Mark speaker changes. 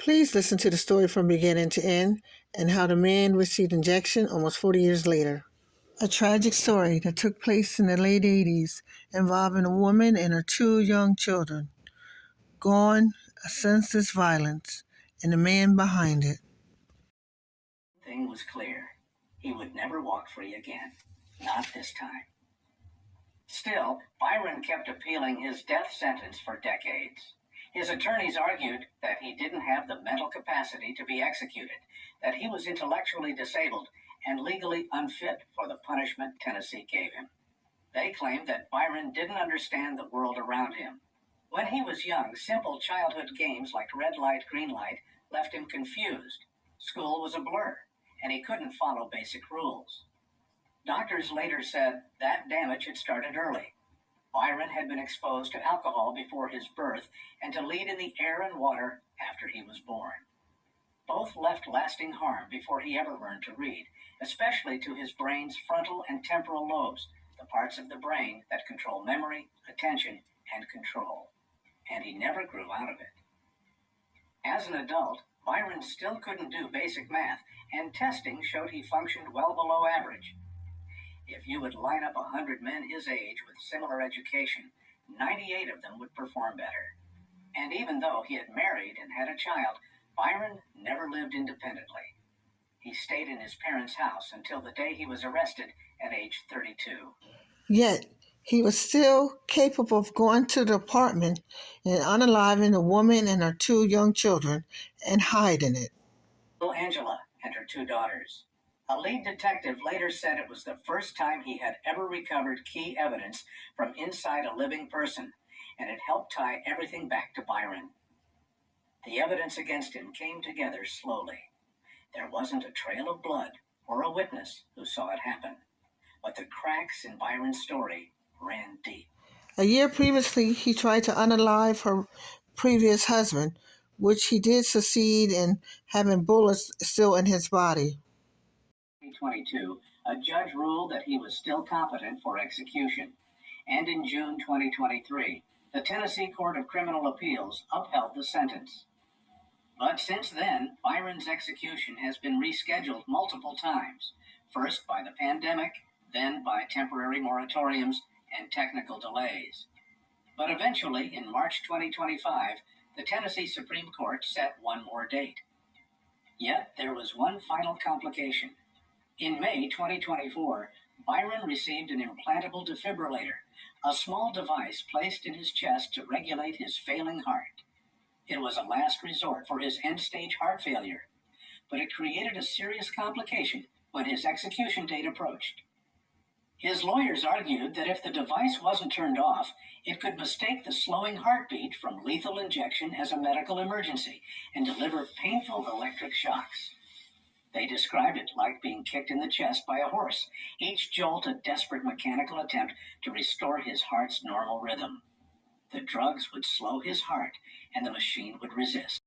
Speaker 1: Please listen to the story from beginning to end and how the man received injection almost 40 years later. A tragic story that took place in the late 80s involving a woman and her two young children. Gone, a senseless violence, and the man behind it.
Speaker 2: The thing was clear. He would never walk free again. Not this time. Still, Byron kept appealing his death sentence for decades. His attorneys argued that he didn't have the mental capacity to be executed, that he was intellectually disabled and legally unfit for the punishment Tennessee gave him. They claimed that Byron didn't understand the world around him. When he was young, simple childhood games like red light, green light left him confused. School was a blur, and he couldn't follow basic rules. Doctors later said that damage had started early. Byron had been exposed to alcohol before his birth and to lead in the air and water after he was born. Both left lasting harm before he ever learned to read, especially to his brain's frontal and temporal lobes, the parts of the brain that control memory, attention, and control. And he never grew out of it. As an adult, Byron still couldn't do basic math, and testing showed he functioned well below average. If you would line up 100 men his age with similar education, 98 of them would perform better. And even though he had married and had a child, Byron never lived independently. He stayed in his parents' house until the day he was arrested at age 32.
Speaker 1: Yet, he was still capable of going to the apartment and unaliving a woman and her two young children and hiding it.
Speaker 2: Angela and her two daughters. A lead detective later said it was the first time he had ever recovered key evidence from inside a living person, and it helped tie everything back to Byron. The evidence against him came together slowly. There wasn't a trail of blood or a witness who saw it happen, but the cracks in Byron's story ran deep.
Speaker 1: A year previously, he tried to unalive her previous husband, which he did succeed in having bullets still in his body.
Speaker 2: 2022, a judge ruled that he was still competent for execution. And in June 2023, the Tennessee Court of Criminal Appeals upheld the sentence. But since then, Byron's execution has been rescheduled multiple times, first by the pandemic, then by temporary moratoriums and technical delays. But eventually, in March 2025, the Tennessee Supreme Court set one more date. Yet there was one final complication. In May 2024, Byron received an implantable defibrillator, a small device placed in his chest to regulate his failing heart. It was a last resort for his end-stage heart failure, but it created a serious complication when his execution date approached. His lawyers argued that if the device wasn't turned off, it could mistake the slowing heartbeat from lethal injection as a medical emergency and deliver painful electric shocks. They described it like being kicked in the chest by a horse, each jolt a desperate mechanical attempt to restore his heart's normal rhythm. The drugs would slow his heart, and the machine would resist.